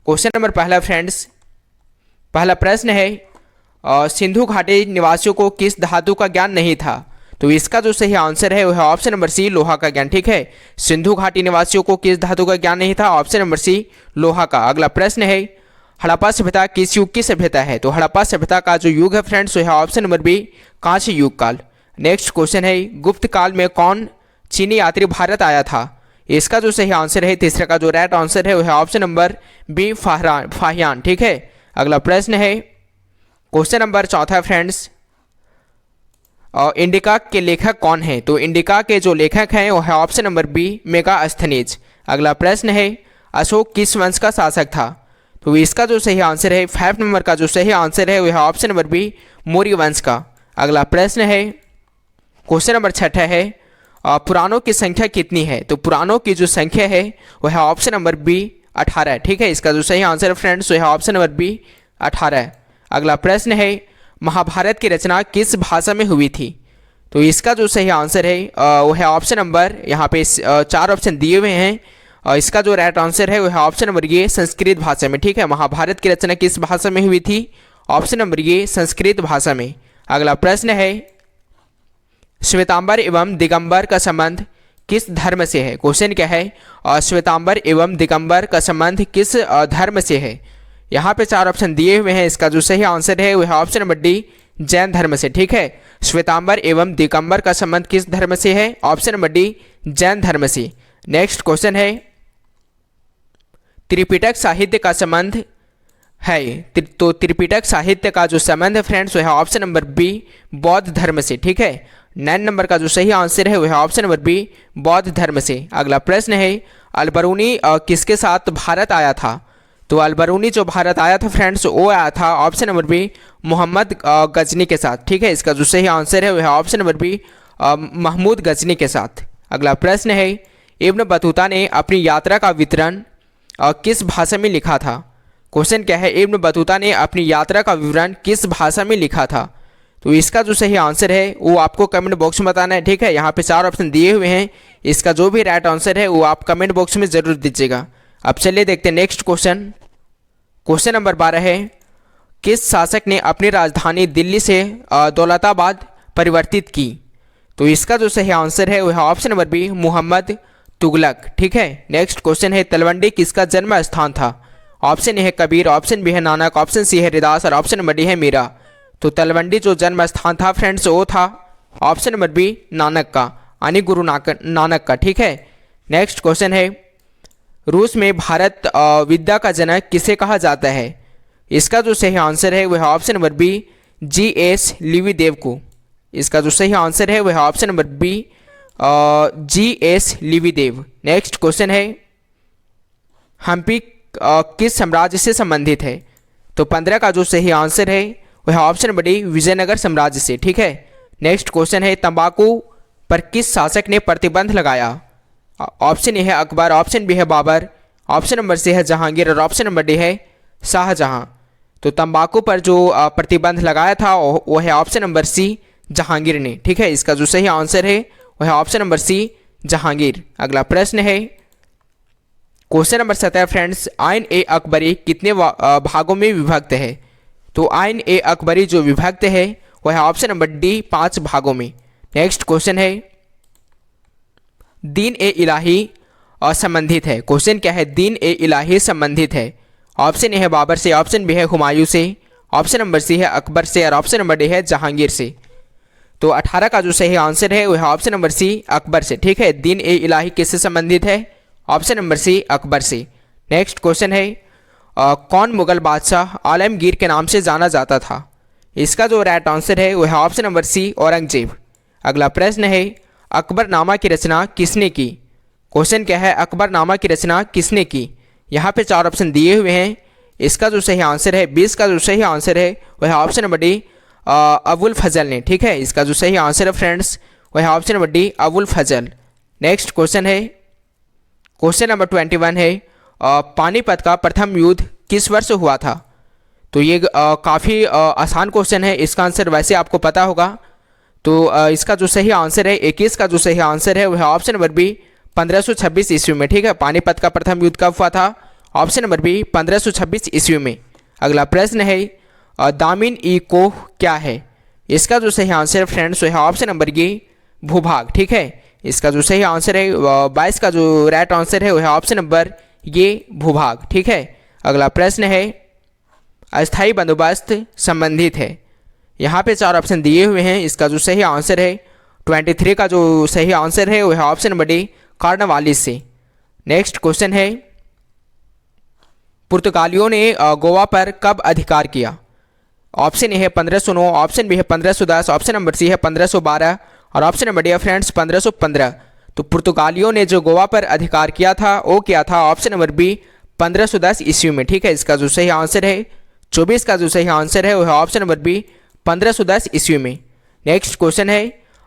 Question number पहला friends, पहला प्रश्न है सिंधु घाटी निवासियों को किस धातु का ज्ञान नहीं था? तो इसका जो सही आंसर है वो है ऑप्शन नंबर सी, लोहा का ज्ञान। ठीक है, सिंधु घाटी निवासियों को किस धातु का ज्ञान नहीं था? ऑप्शन नंबर सी, लोहा का। अगला प्रश्न है हड़प्पा सभ्यता किस युग की सभ्यता है? तो हड़प्पा सभ्यता का जो युग है फ्रेंड्स वो है ऑप्शन नंबर बी, कांस्य युग काल। नेक्स्ट क्वेश्चन है गुप्त काल में कौन चीनी यात्री भारत आया था? इसका जो सही आंसर है, तीसरे का जो राइट आंसर है वो है ऑप्शन नंबर बी, फाहियान। ठीक है, अगला प्रश्न है क्वेश्चन नंबर चौथा फ्रेंड्स, इंडिका के लेखक कौन है? तो इंडिका के जो लेखक हैं वो है ऑप्शन नंबर बी, मेगास्थनीज। अगला प्रश्न है अशोक किस वंश का शासक था? तो इसका जो सही आंसर है, 5 नंबर का जो सही आंसर है वो है ऑप्शन नंबर बी, मौर्य वंश का। अगला प्रश्न है क्वेश्चन नंबर छठा है पुराणों की संख्या कितनी है? तो पुराणों की जो संख्या है वो है ऑप्शन नंबर बी, 18। ठीक है, इसका जो सही आंसर है फ्रेंड्स वो है ऑप्शन नंबर बी, 18। अगला प्रश्न है महाभारत की रचना किस भाषा में हुई थी? तो इसका जो सही आंसर है वो है ऑप्शन नंबर, यहाँ पे 4 ऑप्शन दिए हुए हैं, इसका जो राइट आंसर है वो है ऑप्शन नंबर ये, संस्कृत भाषा में। ठीक है, महाभारत की रचना किस भाषा में हुई थी? ऑप्शन नंबर ये, संस्कृत भाषा में। अगला प्रश्न है श्वेतांबर एवं दिगंबर का संबंध किस धर्म से है? क्वेश्चन क्या है, श्वेतांबर एवं दिगंबर का संबंध किस धर्म से है? यहाँ पे 4 ऑप्शन दिए हुए हैं, इसका जो सही आंसर है वो है ऑप्शन नंबर डी, जैन धर्म से। ठीक है, श्वेतांबर एवं दिगंबर का संबंध किस धर्म से है? ऑप्शन नंबर डी, जैन धर्म से। नेक्स्ट क्वेश्चन है त्रिपिटक साहित्य का संबंध है, तो त्रिपिटक साहित्य का जो संबंध है फ्रेंड्स वो है ऑप्शन नंबर बी, बौद्ध धर्म से। ठीक है, 9 नंबर का जो सही आंसर है वो है ऑप्शन नंबर बी, बौद्ध धर्म से। अगला प्रश्न है अलबरूनी किसके साथ भारत आया था? तो अलबरूनी जो भारत आया था फ्रेंड्स वो आया था option number B, Mohammad Ghazni के साथ। ठीक है, इसका जो सही आंसर है वो है option number B, Mahmud Ghazni के साथ। अगला प्रश्न है इब्न बतूता ने अपनी यात्रा का विवरण किस भाषा में लिखा था? क्वेश्चन क्या है, इब्न बतूता ने अपनी यात्रा का विवरण किस भाषा में लिखा था? तो इसका जो सही आंसर है वो आपको कमेंट बॉक्स में बताना है। ठीक है, यहाँ पे 4 ऑप्शन दिए हुए हैं, इसका जो भी राइट आंसर है वो आप कमेंट बॉक्स में ज़रूर दीजिएगा। अब चलिए देखते हैं नेक्स्ट क्वेश्चन। क्वेश्चन नंबर 12 है किस शासक ने अपनी राजधानी दिल्ली से दौलताबाद परिवर्तित की? तो इसका जो सही आंसर है वो है option number B, Muhammad Tughlaq. ठीक है, नेक्स्ट क्वेश्चन है तलवंडी किसका जन्म स्थान था? ऑप्शन ए है कबीर, ऑप्शन बी है नानक, ऑप्शन सी है हरिदास और ऑप्शन नंबर डी है मीरा। तो तलवंडी जो जन्म स्थान था फ्रेंड्स वो था ऑप्शन नंबर बी, नानक का, यानी गुरु नानक का। ठीक है, नेक्स्ट क्वेश्चन है रूस में भारत विद्या का जनक किसे कहा जाता है? इसका जो सही आंसर है वह है ऑप्शन नंबर बी, G.S. लिविदेव को। इसका जो सही आंसर है वह है ऑप्शन नंबर बी, G.S. लिविदेव। नेक्स्ट क्वेश्चन है हम्पी किस साम्राज्य से संबंधित है? तो 15 का जो सही आंसर है वह है ऑप्शन नंबर डी, विजयनगर साम्राज्य से। ठीक है, नेक्स्ट क्वेश्चन है तंबाकू पर किस शासक ने प्रतिबंध लगाया? ऑप्शन ए है अकबर, ऑप्शन बी है बाबर, ऑप्शन नंबर सी है जहांगीर और ऑप्शन नंबर डी है शाहजहां। तो तंबाकू पर जो प्रतिबंध लगाया था वो है ऑप्शन नंबर सी, जहांगीर ने। ठीक है, इसका जो सही आंसर है वह है ऑप्शन नंबर सी, जहांगीर। अगला प्रश्न है क्वेश्चन नंबर 17 फ्रेंड्स, आइन ए अकबरी कितने भागों में विभक्त है? तो आइन ए अकबरी जो विभक्त है वह है ऑप्शन नंबर डी, 5 भागों में। नेक्स्ट क्वेश्चन है दीन ए इलाही संबंधित है। क्वेश्चन क्या है, दीन ए इलाही संबंधित है? ऑप्शन ए है बाबर से, ऑप्शन बी है हुमायूं से, ऑप्शन नंबर सी है अकबर से और ऑप्शन नंबर डी है जहांगीर से। तो 18 का जो सही आंसर है वह है ऑप्शन नंबर सी, अकबर से। ठीक है, दीन ए इलाही किससे संबंधित है? ऑप्शन नंबर सी, अकबर से। नेक्स्ट क्वेश्चन है कौन मुगल बादशाह आलमगीर के नाम से जाना जाता था? इसका जो राइट आंसर है वह है ऑप्शन नंबर सी, औरंगजेब। अगला प्रश्न है अकबरनामा की रचना किसने की? क्वेश्चन क्या है, अकबरनामा की रचना किसने की? यहाँ पे 4 ऑप्शन दिए हुए हैं, इसका जो सही आंसर है 20 का जो सही आंसर है वह है ऑप्शन नंबर डी, अबुल फजल ने। ठीक है, इसका जो सही आंसर है फ्रेंड्स वह है ऑप्शन नंबर डी, अबुल फजल। नेक्स्ट क्वेश्चन है क्वेश्चन नंबर 21 है पानीपत का प्रथम युद्ध किस वर्ष हुआ था? तो ये काफ़ी आसान क्वेश्चन है, इसका आंसर वैसे आपको पता होगा। तो इसका जो सही आंसर है 21 का जो सही आंसर है वह है ऑप्शन नंबर बी, 1526 ईस्वी में। ठीक है, पानीपत का प्रथम युद्ध कब हुआ था? ऑप्शन नंबर बी 1526 ईस्वी में। अगला प्रश्न है दामिन ई कोह क्या है? इसका जो सही आंसर है फ्रेंड्स वो है ऑप्शन नंबर ए भूभाग। ठीक है, इसका जो सही आंसर है 22 का जो राइट आंसर है वो है ऑप्शन नंबर ए भूभाग। ठीक है, अगला प्रश्न है अस्थायी बंदोबस्त संबंधित है। यहाँ पे 4 ऑप्शन दिए हुए हैं, इसका जो सही आंसर है 23 का जो सही आंसर है वो है ऑप्शन नंबर डी कॉर्नवालिस से। नेक्स्ट क्वेश्चन है पुर्तगालियों ने गोवा पर कब अधिकार किया? ऑप्शन ए है 1509, ऑप्शन बी है 1510, ऑप्शन नंबर सी है 1512 और ऑप्शन नंबर डी है फ्रेंड्स 1515। तो पुर्तगालियों ने जो गोवा पर अधिकार किया था वो किया था ऑप्शन नंबर बी 1510 ईस्वी में। ठीक है, इसका जो सही आंसर है 24 का जो सही आंसर है वो है ऑप्शन नंबर बी 1510 ईस्वी में। नेक्स्ट क्वेश्चन है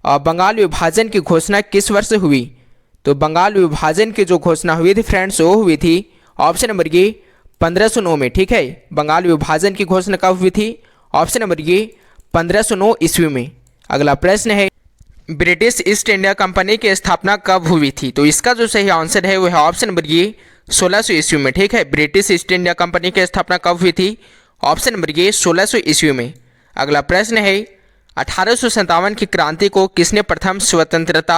बंगाल विभाजन की घोषणा किस वर्ष हुई? तो बंगाल विभाजन की जो घोषणा हुई थी फ्रेंड्स वो हुई थी ऑप्शन नंबर ए 1509 में। ठीक है, बंगाल विभाजन की घोषणा कब हुई थी? ऑप्शन नंबर ए 1509 ईस्वी में। अगला प्रश्न है ब्रिटिश ईस्ट इंडिया कंपनी की स्थापना कब हुई थी? तो इसका जो सही आंसर है वो है ऑप्शन नंबर ए 1600 ईस्वी में। ठीक है, ब्रिटिश ईस्ट इंडिया कंपनी की स्थापना कब हुई थी? ऑप्शन नंबर ए 1600 ईस्वी में। अगला प्रश्न है 1857 की क्रांति को किसने प्रथम स्वतंत्रता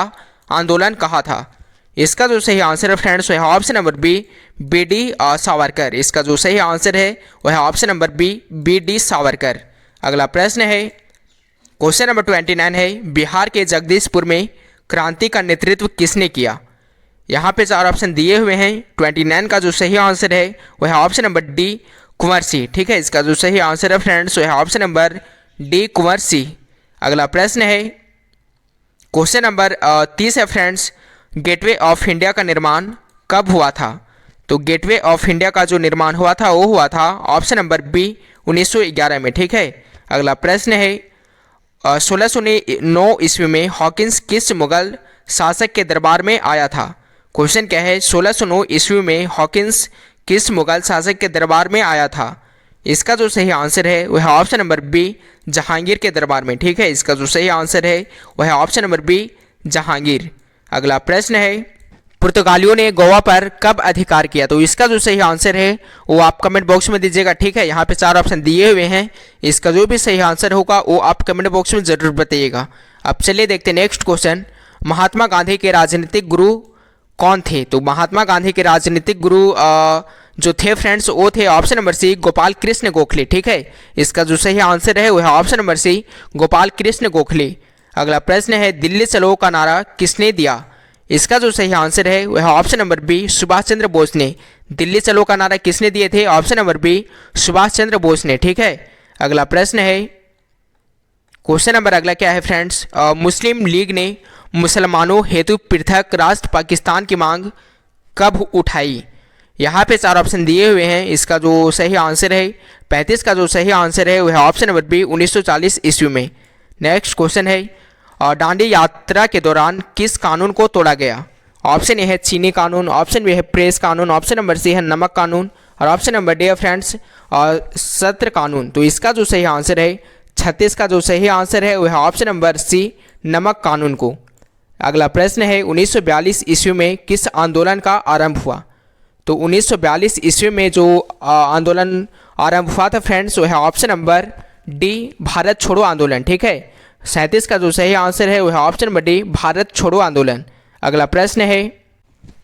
आंदोलन कहा था? इसका जो सही आंसर है फ्रेंड्स वो है option number B B D. Savarkar. इसका जो सही आंसर है वो है option number B B D. Savarkar. अगला प्रश्न है क्वेश्चन नंबर 29 है बिहार के जगदीशपुर में क्रांति का नेतृत्व किसने किया? यहाँ पे 4 ऑप्शन दिए हुए हैं, 29 का जो सही आंसर है वो है option number D Kunwar Singh. ठीक है, इसका जो सही आंसर है फ्रेंड्स वो है option number D Kunwar Singh. अगला प्रश्न है क्वेश्चन नंबर 30 है फ्रेंड्स गेटवे ऑफ इंडिया का निर्माण कब हुआ था? तो गेटवे ऑफ इंडिया का जो निर्माण हुआ था वो हुआ था ऑप्शन नंबर बी 1911 में। ठीक है, अगला प्रश्न है 1609 ईस्वी में हॉकिंस किस मुगल शासक के दरबार में आया था? क्वेश्चन क्या है 1609 ईस्वी में हॉकिंस किस मुगल शासक के दरबार में आया था? इसका जो सही आंसर है वह है ऑप्शन नंबर बी जहांगीर के दरबार में। ठीक है, इसका जो सही आंसर है वह है ऑप्शन नंबर बी जहांगीर। अगला प्रश्न है पुर्तगालियों ने गोवा पर कब अधिकार किया? तो इसका जो सही आंसर है वो आप कमेंट बॉक्स में दीजिएगा। ठीक है, यहाँ पे 4 ऑप्शन दिए हुए हैं, इसका जो भी सही आंसर होगा वो आप कमेंट बॉक्स में ज़रूर बताइएगा। अब चलिए देखते हैं नेक्स्ट क्वेश्चन महात्मा गांधी के राजनीतिक गुरु कौन थे? तो महात्मा गांधी के राजनीतिक गुरु जो थे फ्रेंड्स वो थे option number C Gopal Krishna Gokhale. ठीक है, इसका जो सही आंसर है वो है option number C Gopal Krishna Gokhale. अगला प्रश्न है दिल्ली चलो का नारा किसने दिया? इसका जो सही आंसर है वह है option number B Subhash Chandra Bose ने। दिल्ली चलो का नारा किसने दिए थे? Option number B Subhash Chandra Bose ने। ठीक है, अगला प्रश्न है क्वेश्चन नंबर अगला क्या है फ्रेंड्स मुस्लिम लीग ने मुसलमानों हेतु पृथक राष्ट्र पाकिस्तान की मांग कब उठाई? यहाँ पे 4 ऑप्शन दिए हुए हैं, इसका जो सही आंसर है 35 का जो सही आंसर है वह है ऑप्शन नंबर बी 1940 ईस्वी में। नेक्स्ट क्वेश्चन है दांडी यात्रा के दौरान किस कानून को तोड़ा गया? ऑप्शन ए है चीनी कानून, ऑप्शन बी है प्रेस कानून, ऑप्शन नंबर सी है नमक कानून और ऑप्शन नंबर डी है फ्रेंड्स सत्र कानून। तो इसका जो सही आंसर है 36 का जो सही आंसर है वह है ऑप्शन नंबर सी नमक कानून को। अगला प्रश्न है 1942 ईस्वी में किस आंदोलन का आरंभ हुआ? तो 1942 ईस्वी में जो आंदोलन आरंभ हुआ था फ्रेंड्स वो है ऑप्शन नंबर डी भारत छोड़ो आंदोलन। ठीक है, 37 का जो सही आंसर है वह है ऑप्शन नंबर डी भारत छोड़ो आंदोलन। अगला प्रश्न है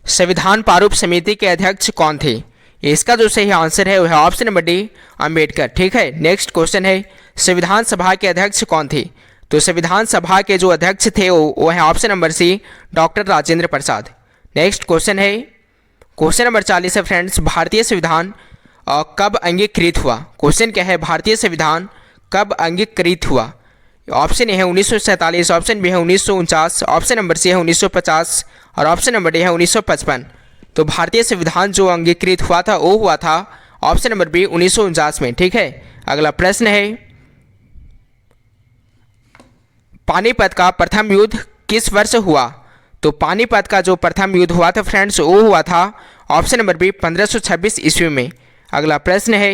संविधान प्रारूप समिति के अध्यक्ष कौन थे? इसका जो सही आंसर है वह है ऑप्शन नंबर डी अंबेडकर। ठीक है, नेक्स्ट क्वेश्चन है संविधान सभा के अध्यक्ष कौन थे? तो संविधान सभा के जो अध्यक्ष थे वो है option number C doctor Rajendra Prasad. Next question है क्वेश्चन नंबर 40 है फ्रेंड्स भारतीय संविधान कब अंगीकृत हुआ? क्वेश्चन क्या है भारतीय संविधान कब अंगीकृत हुआ? ऑप्शन ए है 1947, ऑप्शन बी है 1949, ऑप्शन नंबर सी है 1950 और ऑप्शन नंबर डी है 1955। तो भारतीय संविधान जो अंगीकृत हुआ था वो हुआ था ऑप्शन नंबर बी 1949 में। ठीक है, अगला प्रश्न है पानीपत का प्रथम युद्ध किस वर्ष हुआ? तो पानीपत का जो प्रथम युद्ध हुआ था फ्रेंड्स वो हुआ था ऑप्शन नंबर बी 1526 ईस्वी में। अगला प्रश्न है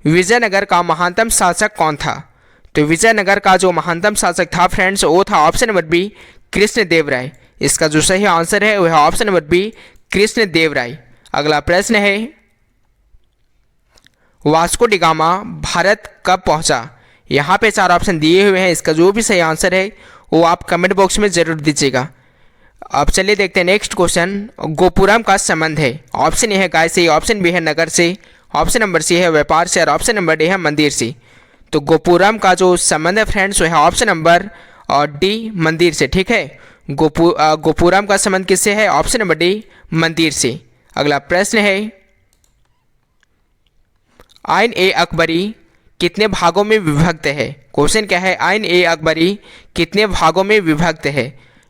विजयनगर का महानतम शासक कौन था? तो विजयनगर का जो महानतम शासक था फ्रेंड्स वो था ऑप्शन नंबर बी कृष्णदेव राय। इसका जो सही आंसर है वह है ऑप्शन नंबर बी कृष्णदेव राय। अगला प्रश्न है वास्को डी गामा भारत कब पहुंचा। यहाँ पे 4 ऑप्शन दिए हुए हैं, इसका जो भी सही आंसर है वो आप कमेंट बॉक्स में जरूर दीजिएगा। अब चलिए देखते हैं नेक्स्ट क्वेश्चन। गोपुरम का संबंध है, ऑप्शन ए है गाय से, ऑप्शन बी है नगर से, ऑप्शन नंबर सी है व्यापार से और ऑप्शन नंबर डी है मंदिर से। तो गोपुरम का जो संबंध है फ्रेंड्स वो है ऑप्शन नंबर डी मंदिर से, ठीक है। गोपुरम का संबंध किससे है, ऑप्शन नंबर डी मंदिर से। अगला प्रश्न है आइन ए अकबरी कितने भागों में विभक्त है। क्वेश्चन क्या है, आइन ए अकबरी कितने भागों में विभक्त है।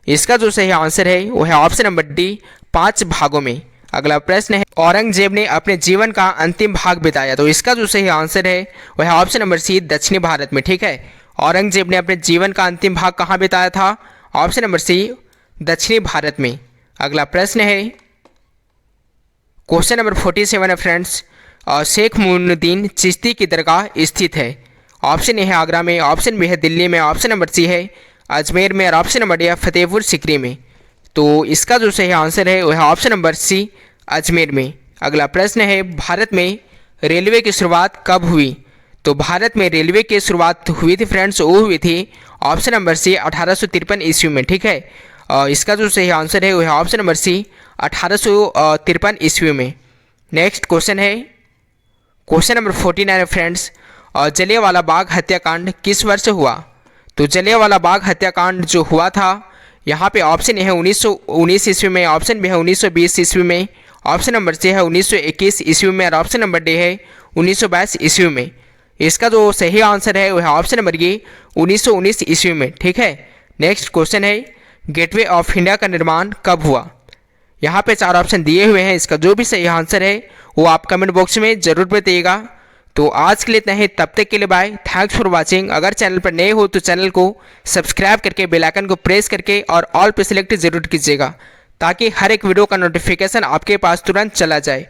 इसका जो सही आंसर है वो है ऑप्शन नंबर डी 5 भागों में। अगला प्रश्न है औरंगजेब ने अपने जीवन का अंतिम भाग बिताया। तो इसका जो सही आंसर है वो है ऑप्शन नंबर सी दक्षिणी भारत में, ठीक है। औरंगजेब ने अपने जीवन का अंतिम भाग कहाँ बिताया था, ऑप्शन नंबर सी दक्षिणी भारत में। अगला प्रश्न है क्वेश्चन नंबर 47 है फ्रेंड्स। शेख मुइनुद्दीन चिश्ती की दरगाह स्थित है। ऑप्शन ए है आगरा में, ऑप्शन बी है दिल्ली में, ऑप्शन नंबर सी है अजमेर में और ऑप्शन नंबर डी है फतेहपुर सिकरी में। तो इसका जो सही आंसर है वो है ऑप्शन नंबर सी अजमेर में। अगला प्रश्न है भारत में रेलवे की शुरुआत कब हुई। तो भारत में रेलवे की शुरुआत हुई थी फ्रेंड्स, वो हुई थी ऑप्शन नंबर सी 1853 ईस्वी में, ठीक है। इसका जो सही आंसर है वो है ऑप्शन नंबर सी 1853 ईस्वी में। नेक्स्ट क्वेश्चन है क्वेश्चन नंबर 49 है फ्रेंड्स। जलियांवाला बाग हत्याकांड किस वर्ष हुआ। तो जलियांवाला बाग हत्याकांड जो हुआ था यहाँ पे ऑप्शन ए है 1919 ईस्वी में, ऑप्शन बी है 1920 ईस्वी में, ऑप्शन नंबर सी है 1921 ईस्वी में और ऑप्शन नंबर डी है 1922 ईस्वी में। इसका जो सही आंसर है वो है ऑप्शन नंबर ए 1919 ईस्वी में, ठीक है। नेक्स्ट क्वेश्चन है गेटवे ऑफ इंडिया का निर्माण कब हुआ। यहाँ पे 4 ऑप्शन दिए हुए हैं, इसका जो भी सही आंसर है वो आप कमेंट बॉक्स में जरूर बताइएगा। तो आज के लिए इतना ही, तब तक के लिए बाय, थैंक्स फॉर वाचिंग। अगर चैनल पर नए हो तो चैनल को सब्सक्राइब करके बेल आइकन को प्रेस करके और ऑल पे सिलेक्ट जरूर कीजिएगा ताकि हर एक वीडियो का नोटिफिकेशन आपके पास तुरंत चला जाए।